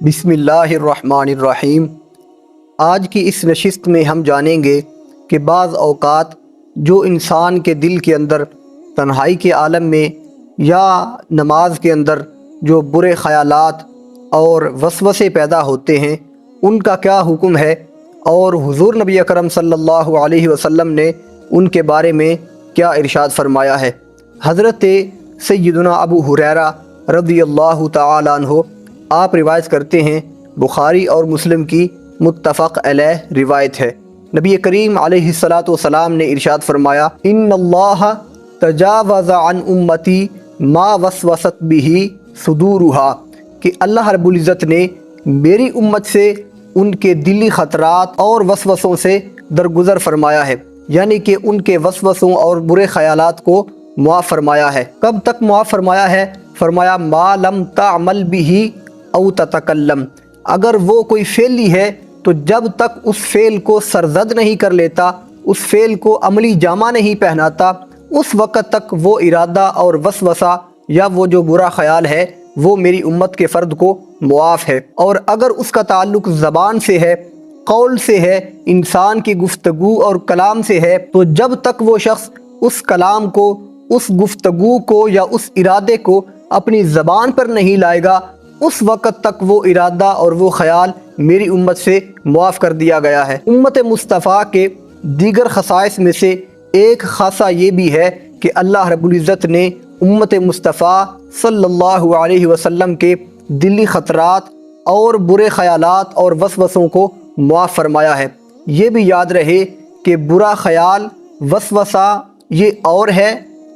بسم اللہ الرحمن الرحیم۔ آج کی اس نشست میں ہم جانیں گے کہ بعض اوقات جو انسان کے دل کے اندر تنہائی کے عالم میں یا نماز کے اندر جو برے خیالات اور وسوسے پیدا ہوتے ہیں ان کا کیا حکم ہے، اور حضور نبی اکرم صلی اللہ علیہ وسلم نے ان کے بارے میں کیا ارشاد فرمایا ہے۔ حضرت سیدنا ابو ہریرہ رضی اللہ تعالی عنہ آپ روایت کرتے ہیں، بخاری اور مسلم کی متفق علیہ روایت ہے۔ نبی کریم علیہ الصلاۃ نے ارشاد فرمایا، ان اللہ تجاوز عن امتی ما وسوست به صدورها، کہ اللہ رب العزت نے میری امت سے ان کے دلی خطرات اور وسوسوں سے درگزر فرمایا ہے، یعنی کہ ان کے وسوسوں اور برے خیالات کو معاف فرمایا ہے۔ کب تک معاف فرمایا ہے؟ فرمایا ما لم تعمل به او تتکلم، اگر وہ کوئی فعلی ہے تو جب تک اس فعل کو سرزد نہیں کر لیتا، اس فعل کو عملی جامہ نہیں پہناتا، اس وقت تک وہ ارادہ اور وسوسہ یا وہ جو برا خیال ہے وہ میری امت کے فرد کو معاف ہے۔ اور اگر اس کا تعلق زبان سے ہے، قول سے ہے، انسان کی گفتگو اور کلام سے ہے، تو جب تک وہ شخص اس کلام کو، اس گفتگو کو یا اس ارادے کو اپنی زبان پر نہیں لائے گا، اس وقت تک وہ ارادہ اور وہ خیال میری امت سے معاف کر دیا گیا ہے۔ امت مصطفیٰ کے دیگر خصائص میں سے ایک خاصہ یہ بھی ہے کہ اللہ رب العزت نے امت مصطفیٰ صلی اللہ علیہ وسلم کے دلی خطرات اور برے خیالات اور وسوسوں کو معاف فرمایا ہے۔ یہ بھی یاد رہے کہ برا خیال، وسوسہ یہ اور ہے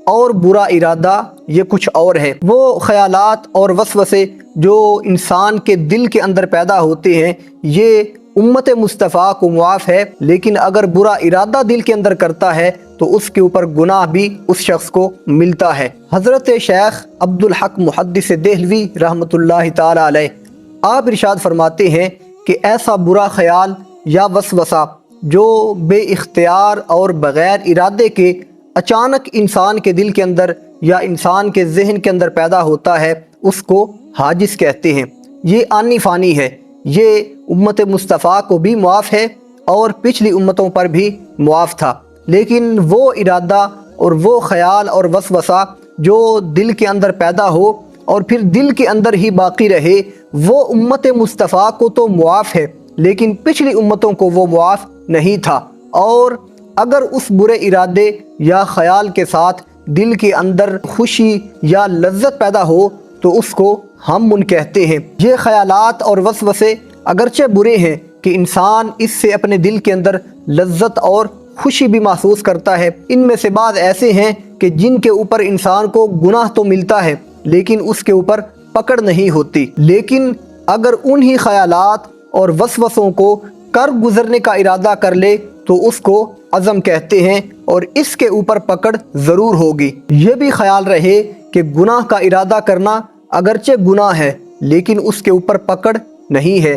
اور برا ارادہ یہ کچھ اور ہے۔ وہ خیالات اور وسوسے جو انسان کے دل کے اندر پیدا ہوتے ہیں یہ امت مصطفیٰ کو معاف ہے، لیکن اگر برا ارادہ دل کے اندر کرتا ہے تو اس کے اوپر گناہ بھی اس شخص کو ملتا ہے۔ حضرت شیخ عبدالحق محدث دہلوی رحمۃ اللہ تعالی علیہ آپ ارشاد فرماتے ہیں کہ ایسا برا خیال یا وسوسہ جو بے اختیار اور بغیر ارادے کے اچانک انسان کے دل کے اندر یا انسان کے ذہن کے اندر پیدا ہوتا ہے اس کو حاجز کہتے ہیں۔ یہ آنی فانی ہے، یہ امت مصطفیٰ کو بھی معاف ہے اور پچھلی امتوں پر بھی معاف تھا، لیکن وہ ارادہ اور وہ خیال اور وسوسہ جو دل کے اندر پیدا ہو اور پھر دل کے اندر ہی باقی رہے، وہ امت مصطفیٰ کو تو معاف ہے لیکن پچھلی امتوں کو وہ معاف نہیں تھا۔ اور اگر اس برے ارادے یا خیال کے ساتھ دل کے اندر خوشی یا لذت پیدا ہو تو اس کو ہم من کہتے ہیں۔ یہ خیالات اور وسوسے اگرچہ برے ہیں کہ انسان اس سے اپنے دل کے اندر لذت اور خوشی بھی محسوس کرتا ہے، ان میں سے بعض ایسے ہیں کہ جن کے اوپر انسان کو گناہ تو ملتا ہے لیکن اس کے اوپر پکڑ نہیں ہوتی، لیکن اگر انہی خیالات اور وسوسوں کو کر گزرنے کا ارادہ کر لے تو اس کو عزم کہتے ہیں اور اس کے اوپر پکڑ ضرور ہوگی۔ یہ بھی خیال رہے کہ گناہ کا ارادہ کرنا اگرچہ گناہ ہے لیکن اس کے اوپر پکڑ نہیں ہے،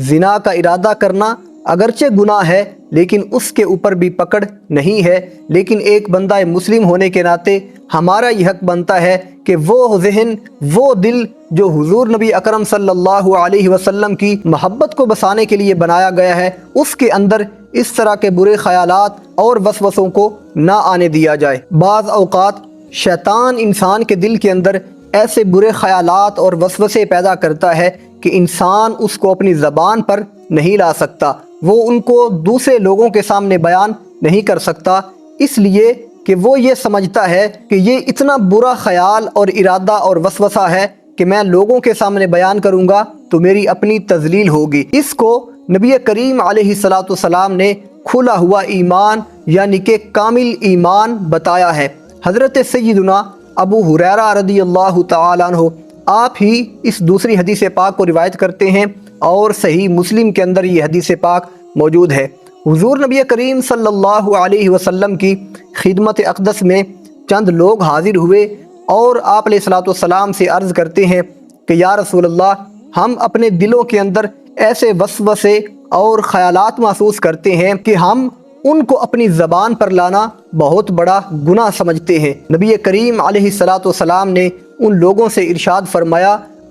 زنا کا ارادہ کرنا اگرچہ گناہ ہے لیکن اس کے اوپر بھی پکڑ نہیں ہے، لیکن ایک بندہ مسلم ہونے کے ناطے ہمارا یہ حق بنتا ہے کہ وہ ذہن، وہ دل جو حضور نبی اکرم صلی اللہ علیہ وسلم کی محبت کو بسانے کے لیے بنایا گیا ہے، اس کے اندر اس طرح کے برے خیالات اور وسوسوں کو نہ آنے دیا جائے۔ بعض اوقات شیطان انسان کے دل کے اندر ایسے برے خیالات اور وسوسے پیدا کرتا ہے کہ انسان اس کو اپنی زبان پر نہیں لا سکتا، وہ ان کو دوسرے لوگوں کے سامنے بیان نہیں کر سکتا، اس لیے کہ وہ یہ سمجھتا ہے کہ یہ اتنا برا خیال اور ارادہ اور وسوسہ ہے کہ میں لوگوں کے سامنے بیان کروں گا تو میری اپنی تذلیل ہوگی۔ اس کو نبی کریم علیہ السلام نے کھلا ہوا ایمان یعنی کہ کامل ایمان بتایا ہے۔ حضرت سیدنا ابو ہریرہ رضی اللہ تعالیٰ عنہ آپ ہی اس دوسری حدیث پاک کو روایت کرتے ہیں اور صحیح مسلم کے اندر یہ حدیث پاک موجود ہے۔ حضور نبی کریم صلی اللہ علیہ وسلم کی خدمت اقدس میں چند لوگ حاضر ہوئے اور آپ علیہ السلام سے عرض کرتے ہیں کہ یا رسول اللہ، ہم اپنے دلوں کے اندر ایسے وسوسے اور خیالات محسوس کرتے ہیں کہ ہم ان کو اپنی زبان پر لانا بہت بڑا گناہ سمجھتے ہیں۔ نبی کریم علیہ السلام نے ان لوگوں سے ارشاد فرمایا،